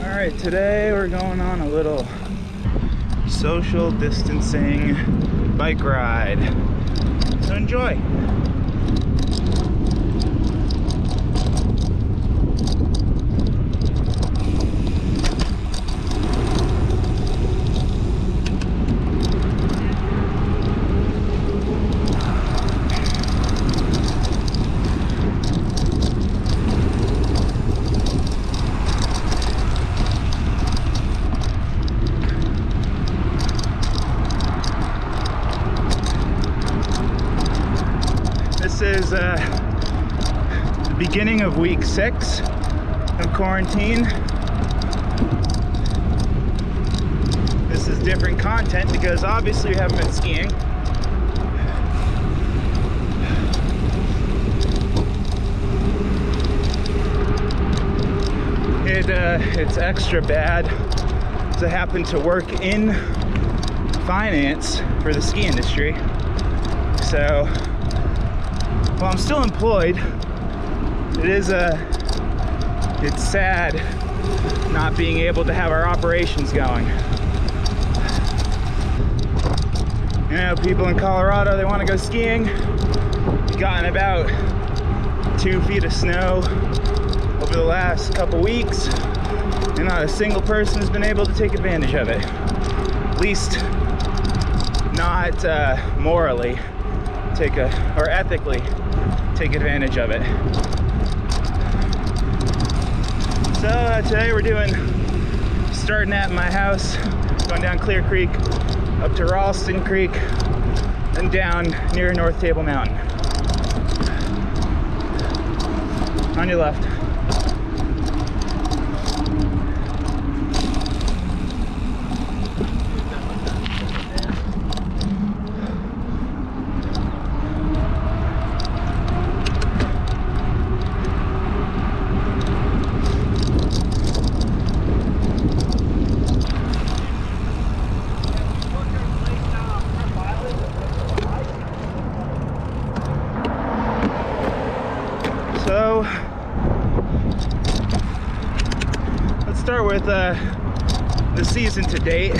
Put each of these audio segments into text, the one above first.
All right, today we're going on a little social distancing bike ride. So enjoy. This is the beginning of week 6 of quarantine. This is different content because obviously we haven't been skiing. It's extra bad to happen to work in finance for the ski industry. So while I'm still employed, it's sad not being able to have our operations going. You know, people in Colorado, they want to go skiing. We've gotten about 2 feet of snow over the last couple weeks, and not a single person has been able to take advantage of it. At least not morally or ethically take advantage of it. So today we're starting at my house, going down Clear Creek, up to Ralston Creek, and down near North Table Mountain. On your left. So let's start with the season to date.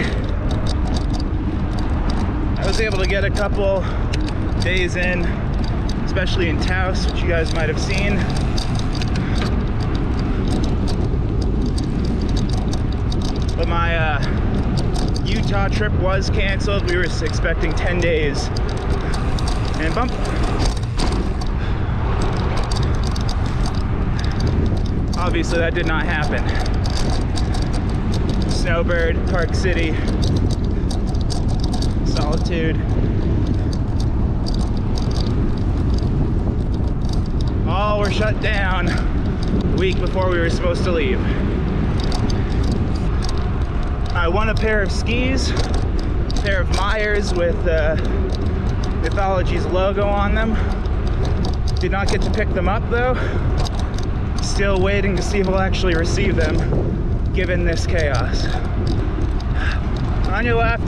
I was able to get a couple days in, especially in Taos, which you guys might have seen. But my Utah trip was canceled. We were expecting 10 days and bump. Obviously that did not happen. Snowbird, Park City, Solitude. All were shut down the week before we were supposed to leave. I won a pair of skis, a pair of Myers with Mythology's logo on them. Did not get to pick them up though. Still waiting to see if we'll actually receive them, given this chaos. On your left.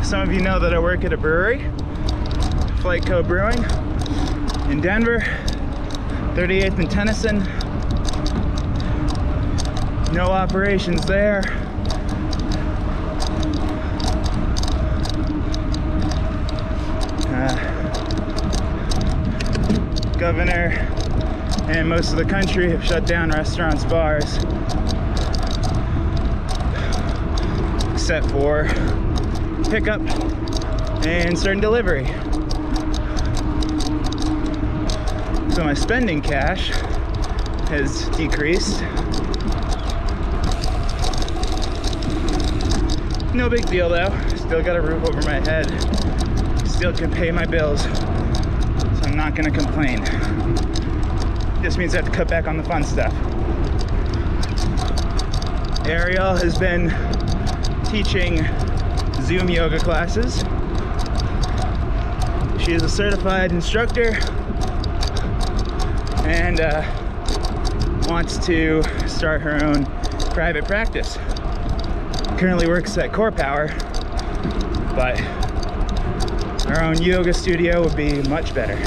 Some of you know that I work at a brewery, Flight Co. Brewing, in Denver, 38th and Tennyson. No operations there. Governor and most of the country have shut down restaurants, bars, except for pickup and certain delivery. So my spending cash has decreased. No big deal though. Still got a roof over my head. Still can pay my bills. So I'm not gonna complain. Just means I have to cut back on the fun stuff. Ariel has been teaching Zoom yoga classes. She is a certified instructor and wants to start her own private practice. Currently works at Core Power, but our own yoga studio would be much better.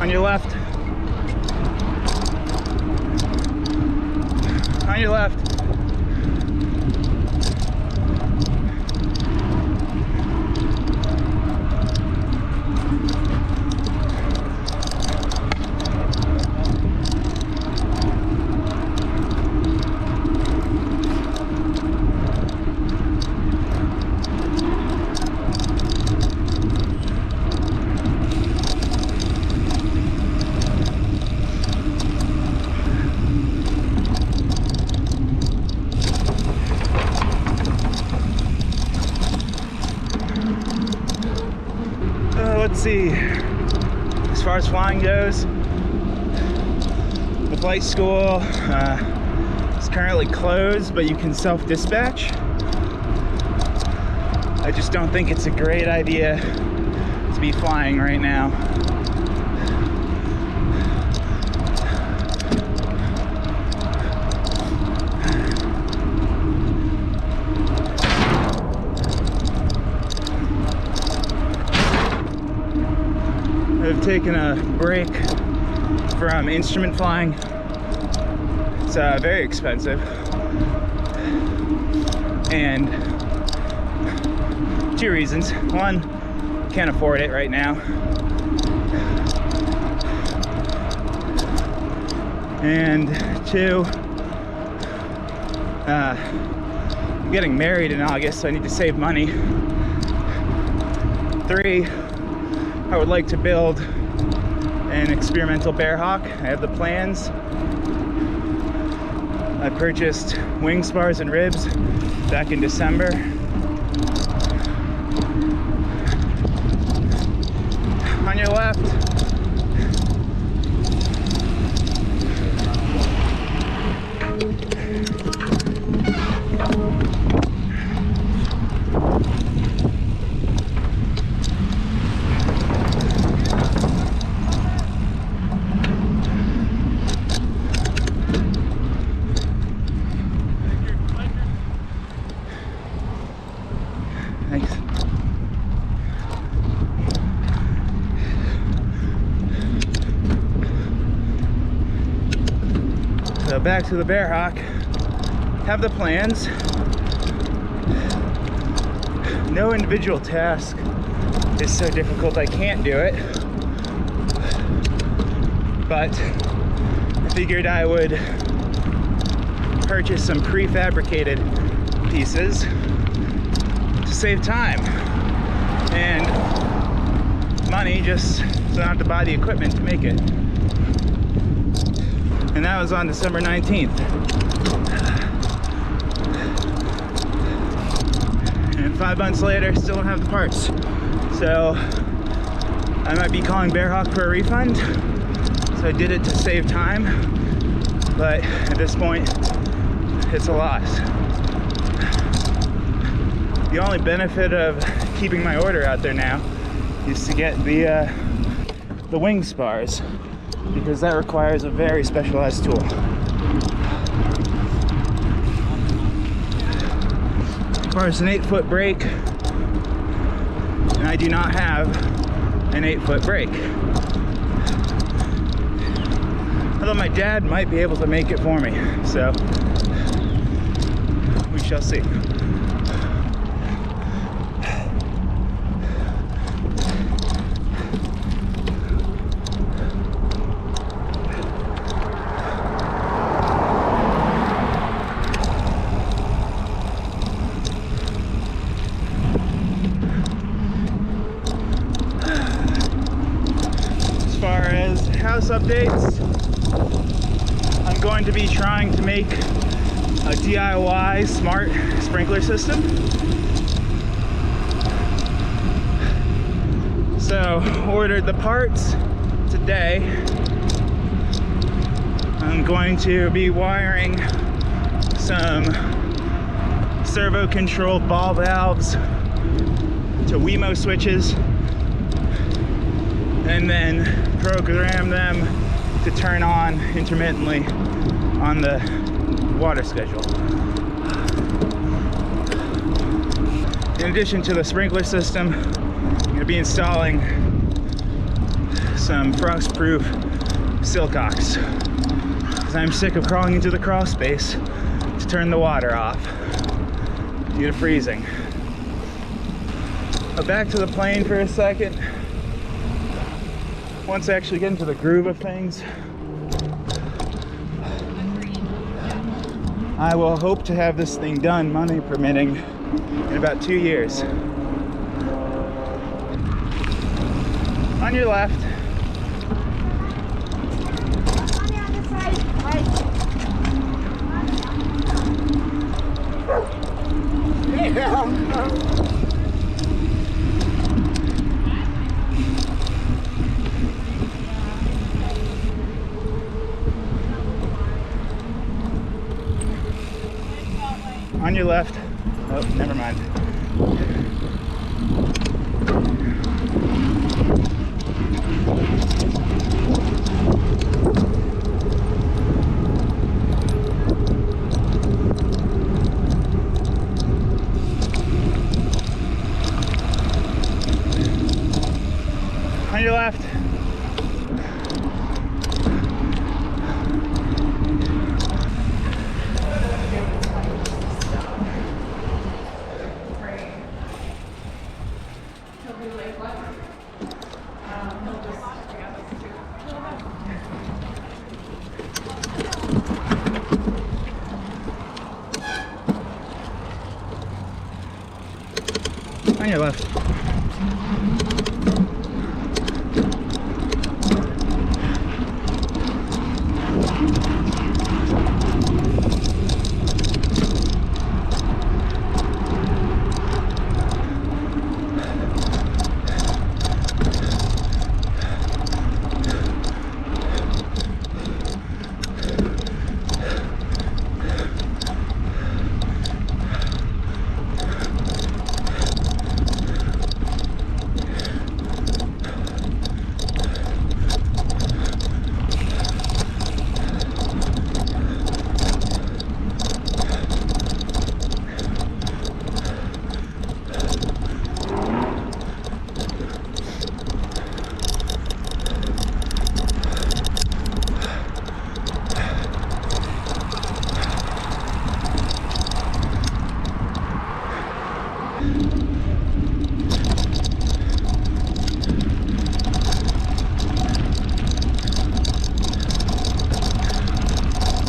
On your left. On your left. Let's see, as far as flying goes, the flight school is currently closed, but you can self-dispatch. I just don't think it's a great idea to be flying right now. I've taken a break from instrument flying. It's very expensive, and two reasons. One, can't afford it right now, and two, I'm getting married in August, so I need to save money. Three, I would like to build an experimental bear hawk. I have the plans. I purchased wing spars and ribs back in December. On your left. Thanks. So back to the Bear Hawk. Have the plans. No individual task is so difficult I can't do it. But I figured I would purchase some prefabricated pieces to save time and money, just so I don't have to buy the equipment to make it. And that was on December 19th. And 5 months later, still don't have the parts. So I might be calling Bearhawk for a refund. So I did it to save time, but at this point, it's a loss. The only benefit of keeping my order out there now is to get the wing spars, because that requires a very specialized tool. requires an 8-foot brake, and I do not have an 8-foot brake. Although my dad might be able to make it for me, so we shall see. As far as house updates, I'm going to be trying to make a DIY smart sprinkler system. So, ordered the parts today. I'm going to be wiring some servo controlled ball valves to Wemo switches and then program them to turn on intermittently on the water schedule. In addition to the sprinkler system, I'm going to be installing some frost-proof silcox because I'm sick of crawling into the crawl space to turn the water off due to freezing. But back to the plane for a second. Once I actually get into the groove of things, I will hope to have this thing done, money permitting, in about 2 years. On your left. On the other side, right. On your left. Oh, never mind. On your left. On your left.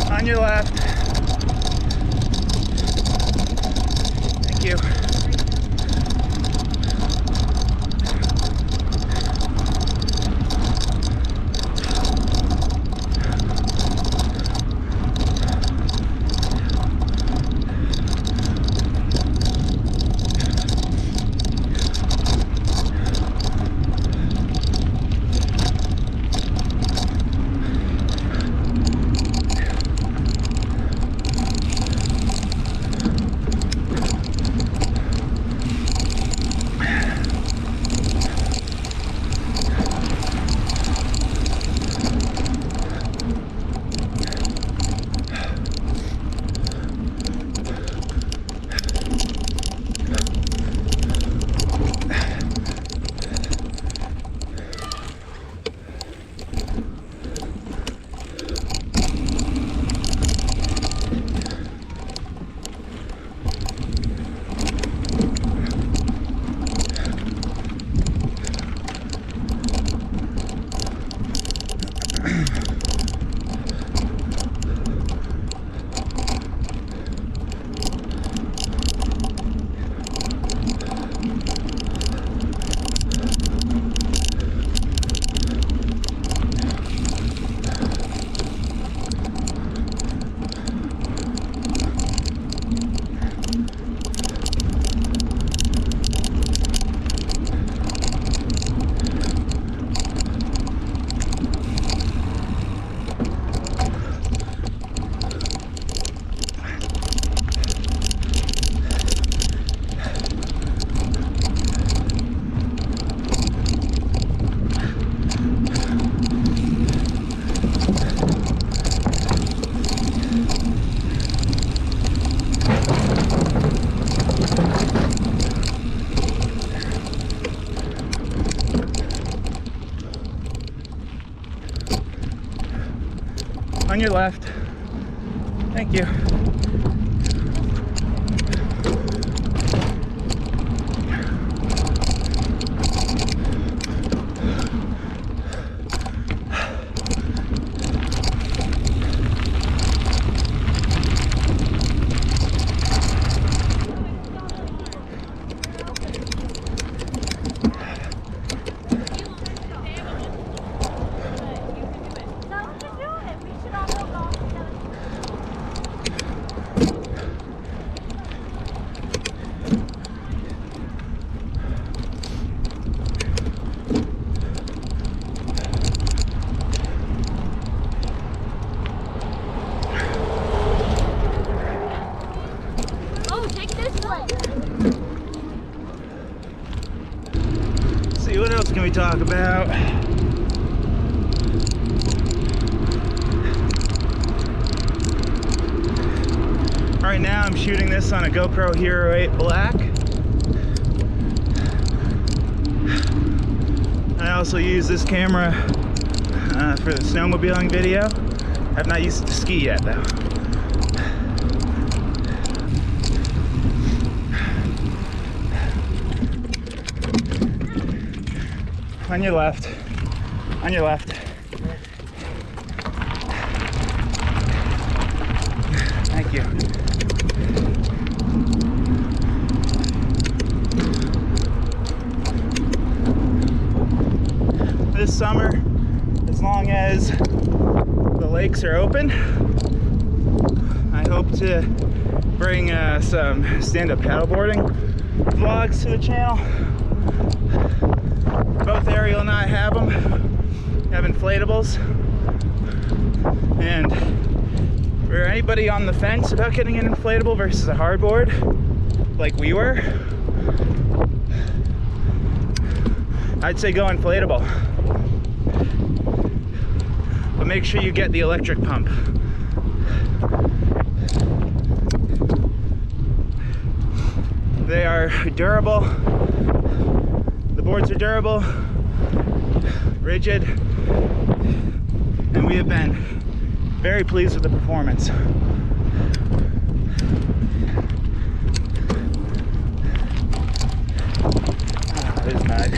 On your left. Thank you. your left. Thank you. See, what else can we talk about? Right now I'm shooting this on a GoPro Hero 8 Black. I also use this camera for the snowmobiling video. I've not used it to ski yet though. On your left. On your left. Thank you. This summer, as long as the lakes are open, I hope to bring some stand-up paddleboarding vlogs to the channel. Both Ariel and I have them, have inflatables, and for anybody on the fence about getting an inflatable versus a hardboard, like we were, I'd say go inflatable, but make sure you get the electric pump. They are durable. The boards are durable, rigid, and we have been very pleased with the performance. There's mud.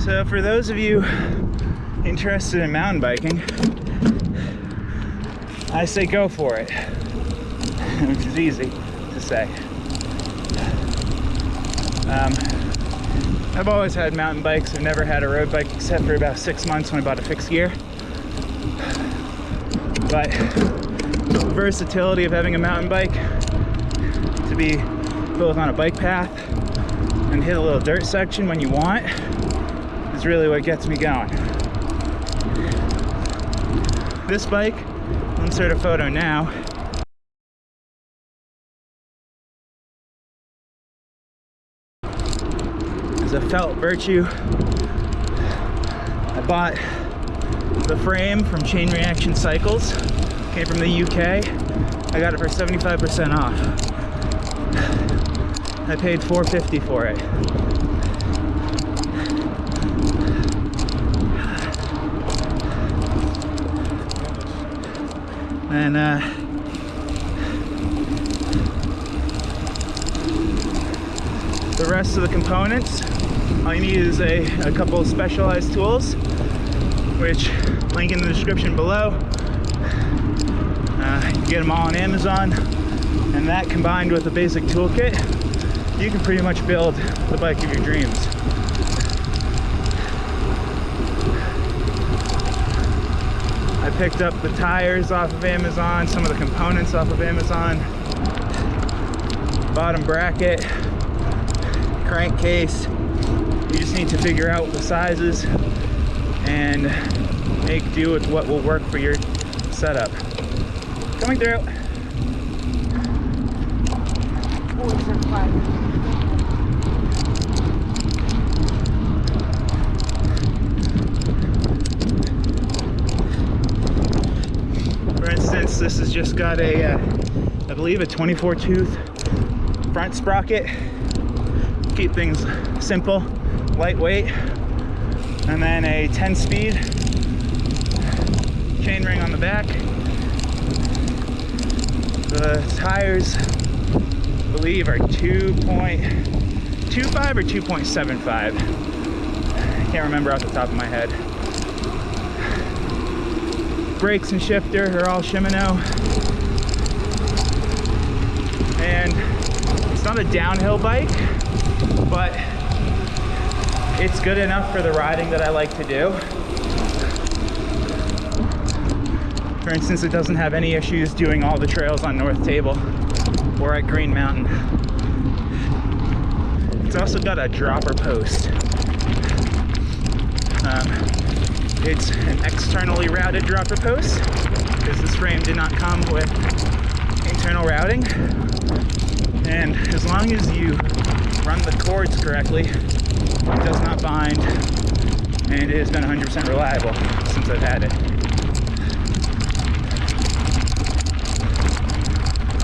So for those of you interested in mountain biking, I say go for it, which is easy to say. I've always had mountain bikes. I've never had a road bike except for about 6 months when I bought a fixed gear. But the versatility of having a mountain bike to be both on a bike path and hit a little dirt section when you want is really what gets me going. This bike, I'll insert a photo now. Is a felt Virtue. I bought the frame from Chain Reaction Cycles. Came from the UK. I got it for 75% off. I paid $4.50 for it. And the rest of the components, all you need is a couple of specialized tools, which link in the description below. You can get them all on Amazon, and that combined with a basic toolkit, you can pretty much build the bike of your dreams. I picked up the tires off of Amazon, some of the components off of Amazon, bottom bracket, crankcase. You just need to figure out the sizes and make do with what will work for your setup. Coming through. For instance, this has just got a, I believe a 24 tooth front sprocket. Keep things simple, lightweight, and then a 10-speed chain ring on the back. The tires, I believe, are 2.25 or 2.75. I can't remember off the top of my head. Brakes and shifter are all Shimano. And it's not a downhill bike, but it's good enough for the riding that I like to do. For instance, it doesn't have any issues doing all the trails on North Table or at Green Mountain. It's also got a dropper post. It's an externally routed dropper post because this frame did not come with internal routing. And as long as you run the cords correctly, it does not bind, and it has been 100% reliable since I've had it.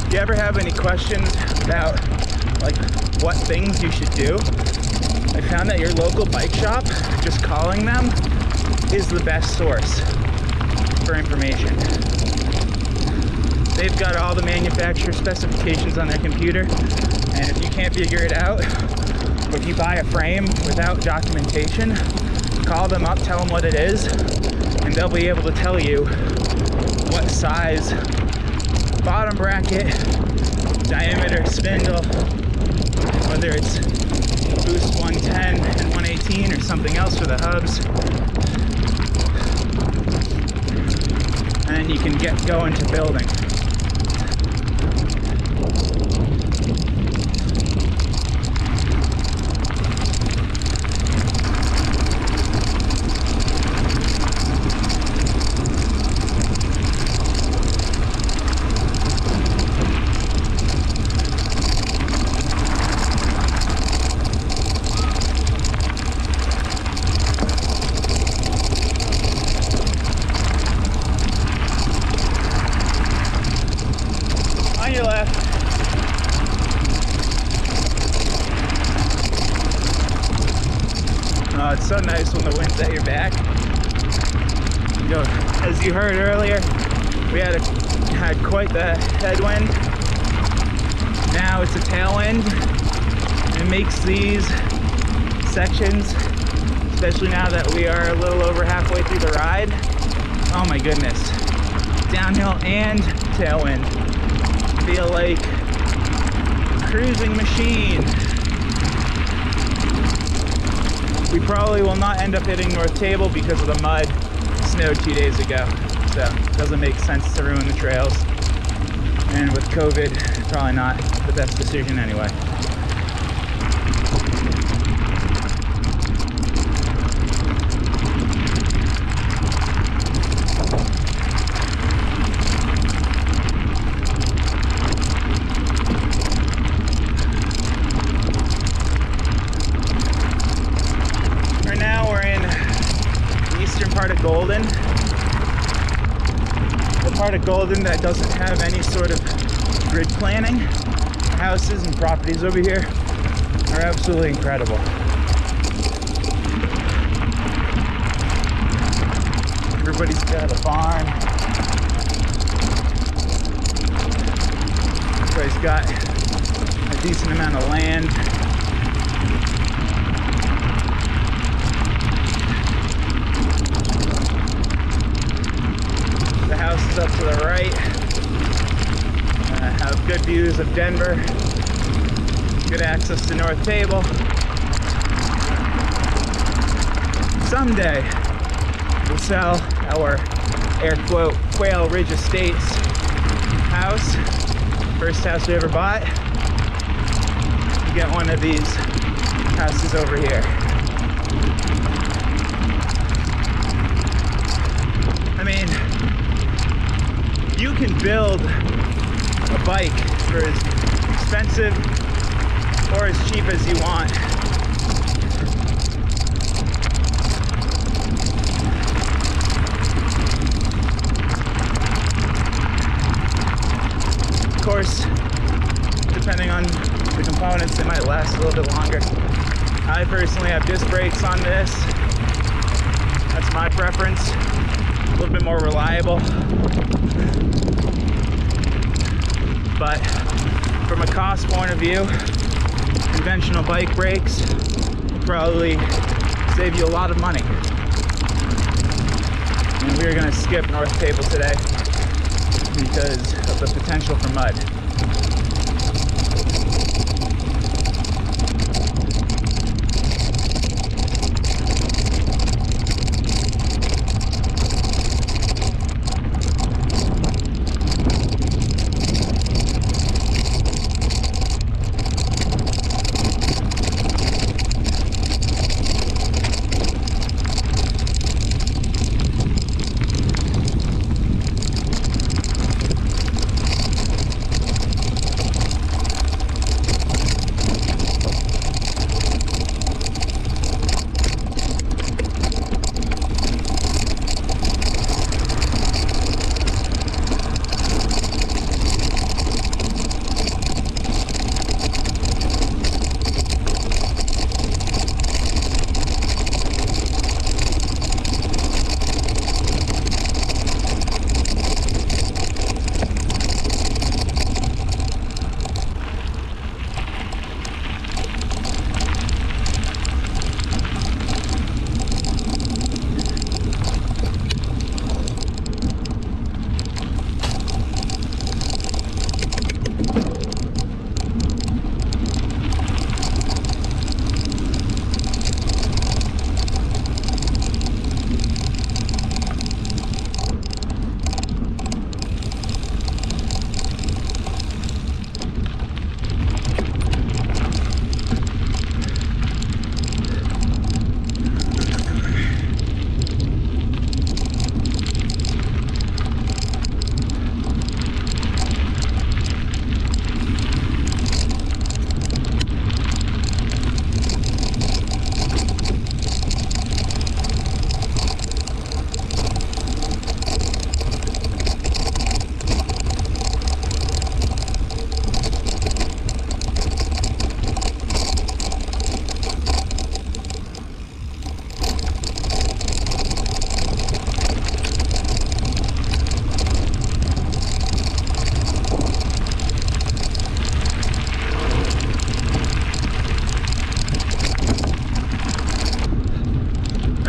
If you ever have any questions about like what things you should do, I found that your local bike shop, just calling them, is the best source for information. They've got all the manufacturer specifications on their computer, and if you can't figure it out, or if you buy a frame without documentation, call them up, tell them what it is, and they'll be able to tell you what size bottom bracket, diameter spindle, whether it's Boost 110 and 118 or something else for the hubs. And then you can get going to building. On your left. Oh, it's so nice when the wind's at your back. You know, as you heard earlier, we had quite the headwind. Now it's a tailwind. It makes these sections especially now that we are a little over halfway through the ride. Oh my goodness. Downhill and tailwind. Feel like a cruising machine. We probably will not end up hitting North Table because of the mud. It snowed 2 days ago, so it doesn't make sense to ruin the trails. And with COVID, probably not the best decision anyway. Right now we're in the eastern part of Golden. The part of Golden that doesn't have any sort of grid planning. Houses and properties over here are absolutely incredible. Everybody's got a barn. Everybody's got a decent amount of land. The houses up to the right have good views of Denver, good access to North Table. Someday we'll sell our air quote Quail Ridge Estates house, first house we ever bought, and get one of these houses over here. I mean, you can build a bike for as expensive or as cheap as you want. Of course, depending on the components, it might last a little bit longer. I personally have disc brakes on this. That's my preference. A little bit more reliable. But from a cost point of view, conventional bike brakes will probably save you a lot of money. And we're gonna skip North Table today because of the potential for mud.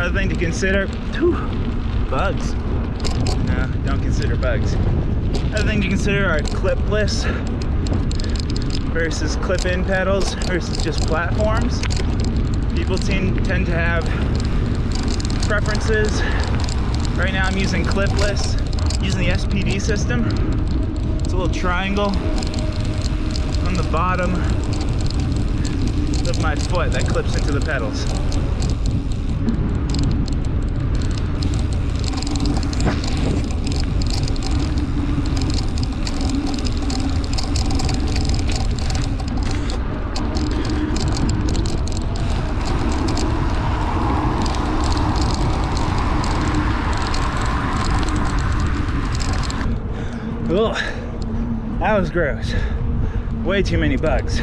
Another thing to consider, bugs. No, don't consider bugs. Another thing to consider are clipless versus clip-in pedals versus just platforms. People tend to have preferences. Right now I'm using clipless, using the SPD system. It's a little triangle on the bottom of my foot that clips into the pedals. Ugh, that was gross. Way too many bugs.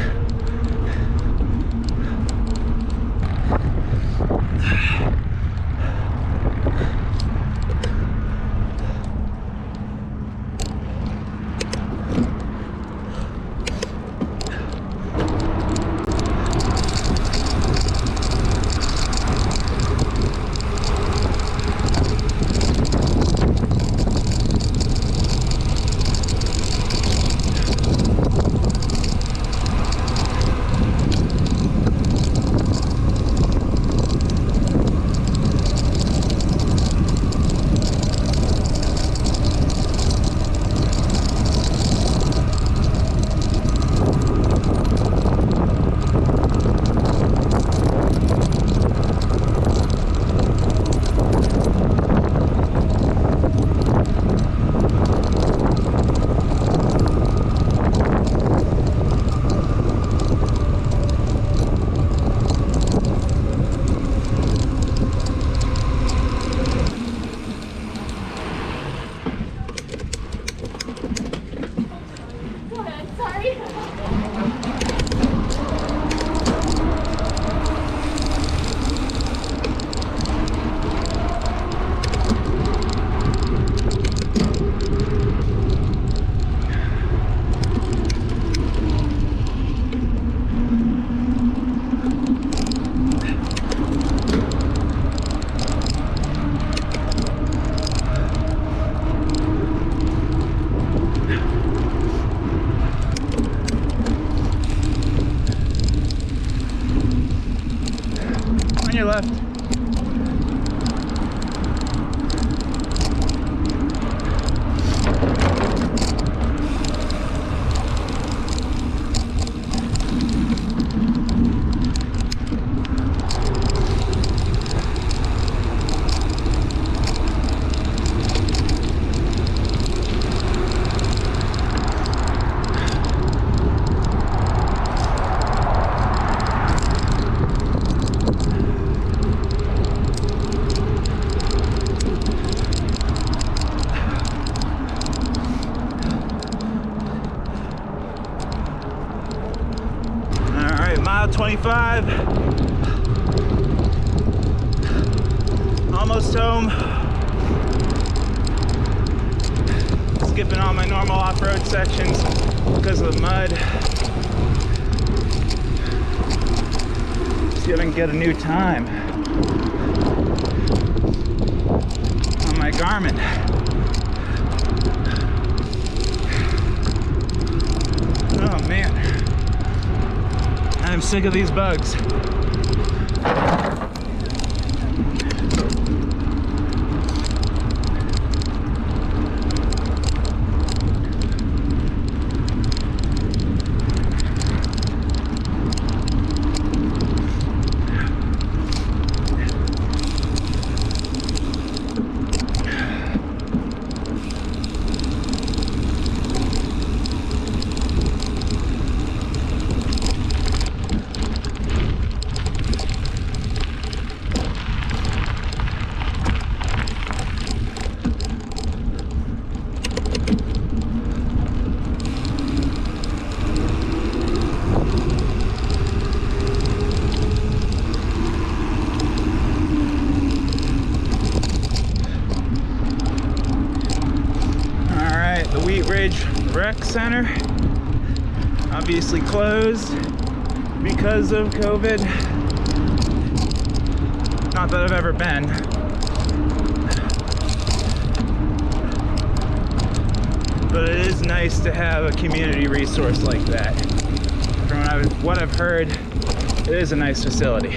On your left. Mile 25. Almost home. Skipping all my normal off-road sections because of the mud. See if I can get a new time on my Garmin. Oh man. I'm sick of these bugs. Rec Center, obviously closed because of COVID. Not that I've ever been. But it is nice to have a community resource like that. From what I've heard, it is a nice facility.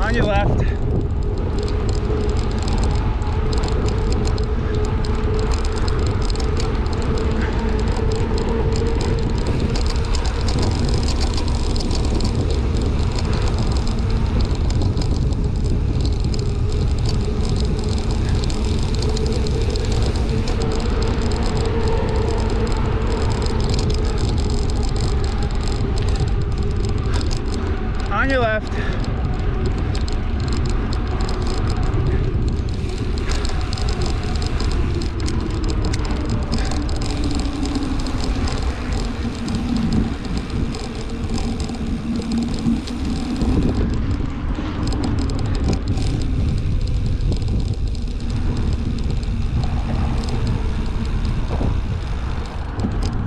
On your left. On your left.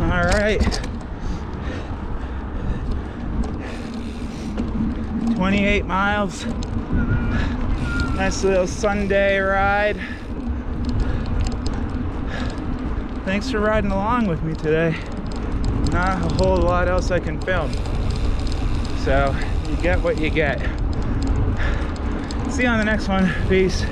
All right. 28 miles. Nice little Sunday ride. Thanks for riding along with me today. Not a whole lot else I can film. So you get what you get. See you on the next one. Peace.